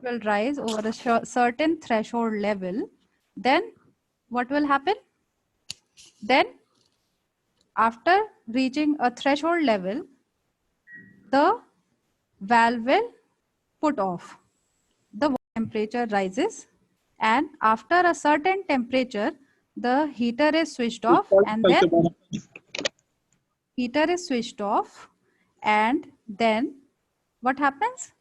will rise over a certain threshold level, then what will happen? Then after reaching a threshold level, the valve will put off. The temperature rises, and after a certain temperature, the heater is switched off, and then heater is switched off, and then what happens?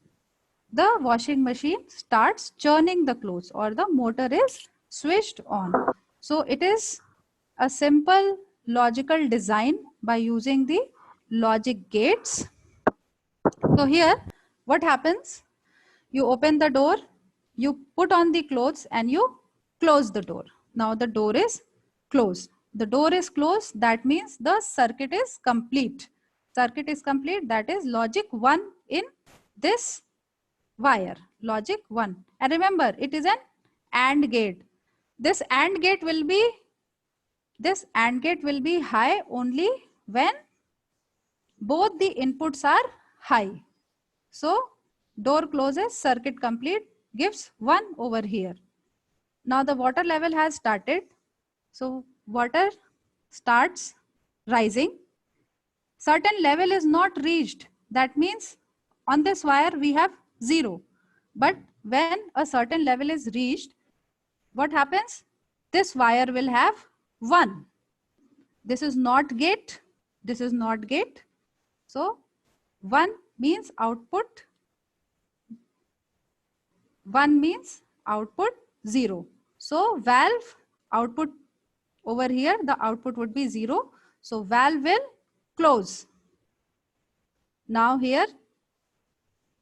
The washing machine starts churning the clothes, or the motor is switched on. So it is a simple logical design by using the logic gates. So here what happens? You open the door, you put on the clothes, and you close the door. Now the door is closed. The door is closed, that means the circuit is complete. Circuit is complete, that is logic 1 in this wire, logic 1. And remember, it is an AND gate. This AND gate will be high only when both the inputs are high. So door closes, circuit complete, gives 1 over here. Now the water level has started. So water starts rising. Certain level is not reached. That means on this wire we have 0. But when a certain level is reached, what happens? This wire will have 1. This is NOT gate. This is NOT gate. So 1 means output. 1 means output 0. So valve output over here, the output would be 0. So valve will close. Now here,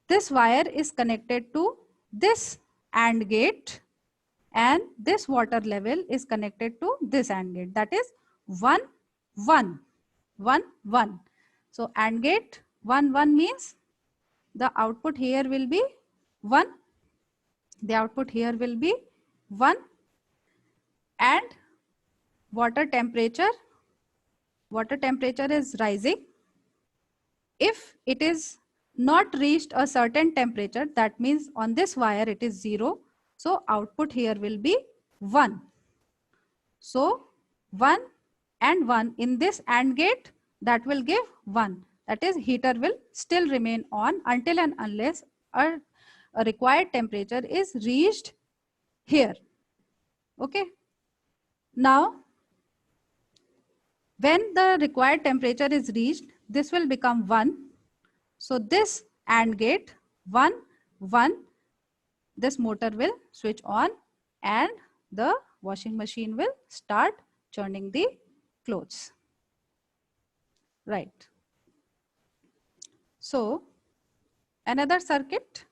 this wire is connected to this AND gate, and this water level is connected to this AND gate. That is 1, 1, 1, 1. So AND gate 1, 1 means the output here will be 1. The output here will be 1, and water temperature is rising. If it is not reached a certain temperature, that means on this wire it is 0. So output here will be 1. So 1 and 1 in this AND gate, that will give 1. That is, heater will still remain on until and unless a required temperature is reached here. Okay. Now, when the required temperature is reached, this will become 1. So this AND gate 1, 1, this motor will switch on, and the washing machine will start churning the clothes. Right. So another circuit.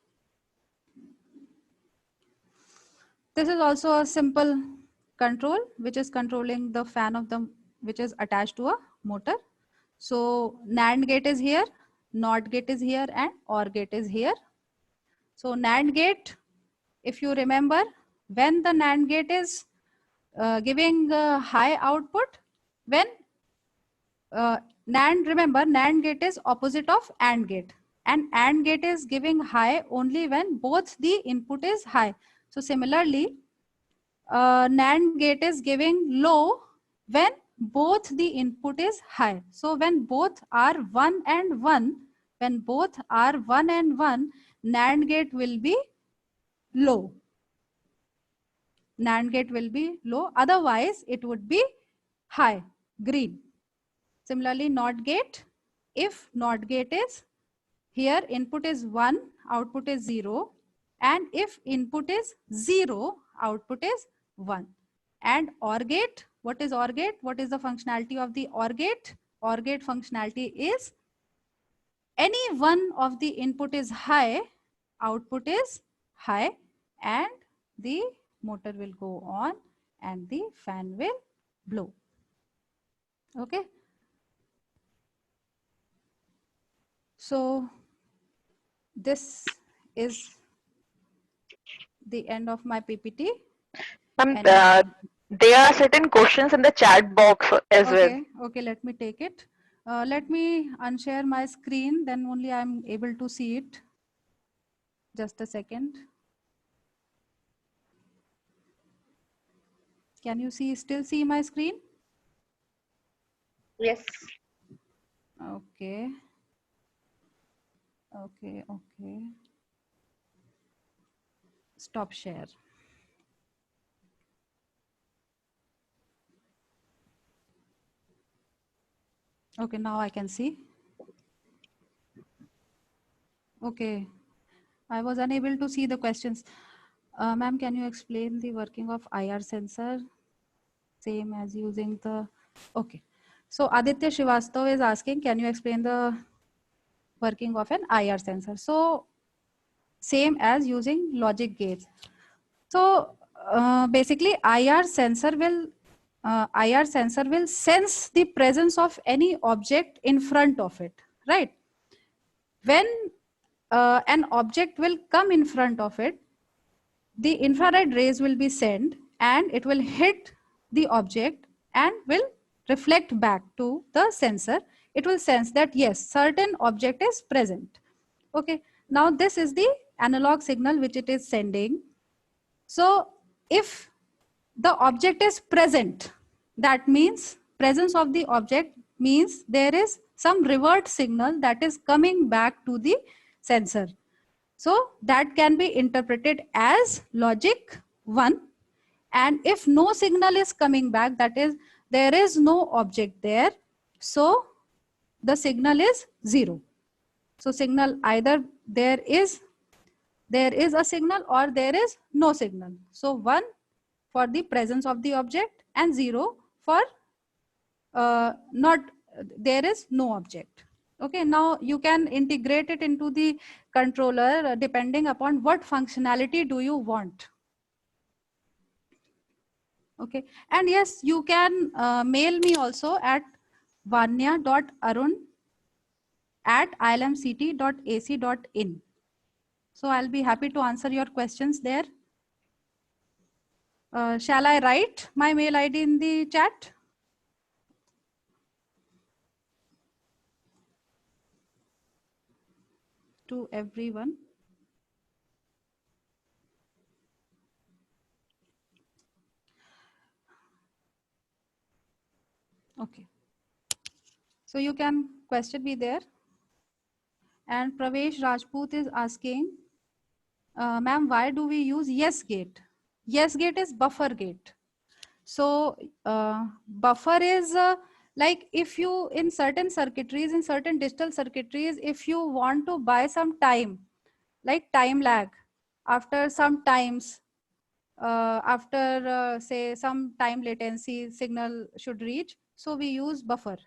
This is also a simple control which is controlling the fan of the, which is attached to a motor. So NAND gate is here, NOT gate is here, and OR gate is here. So NAND gate, if you remember, when the NAND gate is giving high output, when remember NAND gate is opposite of AND gate, and AND gate is giving high only when both the input is high. So similarly, NAND gate is giving low when both the input is high. So when both are 1 and 1, NAND gate will be low. NAND gate will be low, otherwise it would be high, green. Similarly, NOT gate, if NOT gate is here, input is 1, output is 0, and if input is 0, output is 1. And OR gate, what is OR gate? What is the functionality of the OR gate? OR gate functionality is any one of the input is high, output is high, and the motor will go on and the fan will blow. Okay. So this is the end of my PPT. There are certain questions in the chat box as well. Okay, let me take it. Let me unshare my screen, then only I'm able to see it. Just a second. Can you still see my screen? Yes. Okay. Okay. Stop share. Okay, now I can see. Okay. I was unable to see the questions. Ma'am, can you explain the working of IR sensor? Same as using the... Okay. So Aditya Srivastav is asking, can you explain the working of an IR sensor? So same as using logic gates. So basically IR sensor will sense the presence of any object in front of it, right? When an object will come in front of it, the infrared rays will be sent and it will hit the object and will reflect back to the sensor. It will sense that yes, certain object is present. Okay, now this is the analog signal which it is sending. So if the object is present, that means presence of the object means there is some revert signal that is coming back to the sensor. So that can be interpreted as logic 1. And if no signal is coming back, that is there is no object there, so the signal is 0. So signal either there is a signal or there is no signal. So 1 for the presence of the object and 0 for not there is no object. Okay, now you can integrate it into the controller depending upon what functionality do you want. Okay, and yes, you can mail me also at vanya.arun@ilmct.ac.in. So I'll be happy to answer your questions there. Shall I write my mail ID in the chat? To everyone. Okay. So you can question me there. And Pravesh Rajput is asking, ma'am, why do we use yes gate? Yes gate is buffer gate. So buffer is like if you in certain circuitries, in certain digital circuitries, if you want to buy some time, like time lag, after some times, after say some time latency signal should reach, so we use buffer.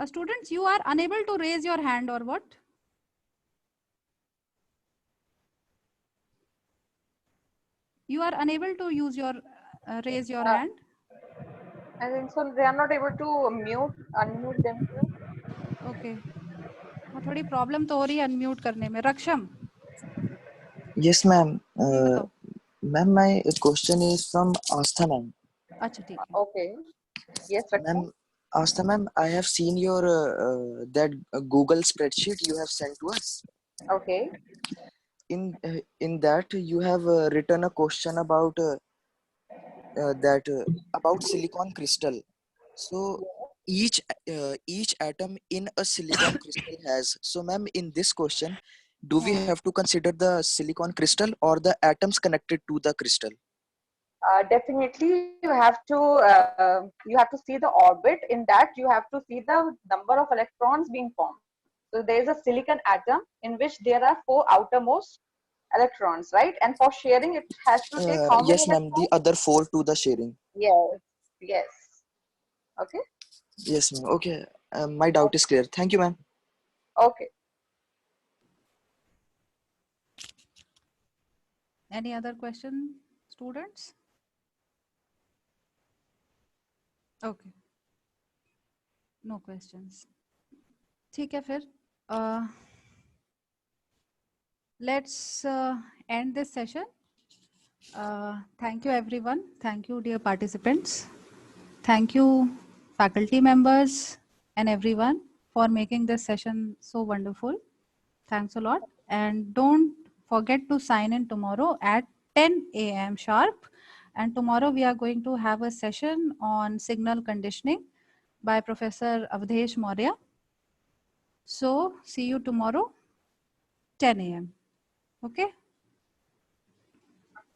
Students, you are unable to raise your hand or what? You are unable to use your raise your hand. I think so. They are not able to unmute themselves. Okay. हाँ थोड़ी problem तो हो रही है unmute करने में. Raksham. Yes, ma'am. बताओ. Ma'am, my question is from Astha, ma'am. अच्छा ठीक है. Okay. Yes, Raksham. Ma'am, Astha, ma'am, I have seen your that Google spreadsheet you have sent to us. Okay. In that you have written a question about about silicon crystal. So each atom in a silicon crystal has. So, ma'am, in this question, do we have to consider the silicon crystal or the atoms connected to the crystal? Definitely, you have to see the orbit. In that, you have to see the number of electrons being formed. So there is a silicon atom in which there are 4 outermost electrons, right? And for sharing, it has to take how many Yes, ma'am. electrons? The other 4 to the sharing. Yes. Yes. Okay. Yes, ma'am. Okay. My doubt is clear. Thank you, ma'am. Okay. Any other question, students? Okay. No questions. ठीक है फिर. Let's end this session. Thank you everyone. Thank you dear participants. Thank you faculty members and everyone for making this session so wonderful. Thanks a lot. And don't forget to sign in tomorrow at 10 a.m. sharp. And tomorrow we are going to have a session on signal conditioning by Professor Avdesh Maurya. So see you tomorrow 10 a.m. Okay.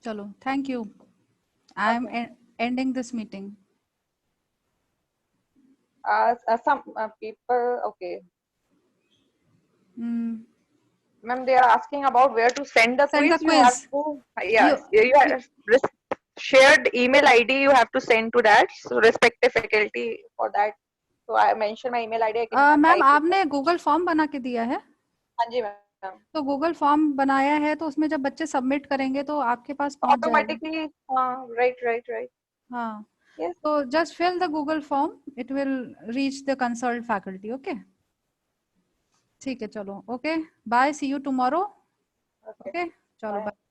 Chalo, thank you. I am Okay. ending this meeting. Some people, okay. Mm, Ma'am, they are asking about where to send the Send quiz. the You have quiz. to, yes, you You- have shared email ID. You have to send to that. So respective faculty for that. So I mentioned my email ID. I can ma'am type it. आपने Google form बना के दिया है? हाँ जी ma'am. तो Google form बनाया है तो उसमें जब बच्चे सबमिट करेंगे तो आपके पास पहुंच जाएगा. Automatically, right. हाँ. Yes. So just fill the Google form. It will reach the consult faculty. Okay. ठीक है चलो. Okay. Bye. See you tomorrow. Okay. Okay. चलो Bye. bye.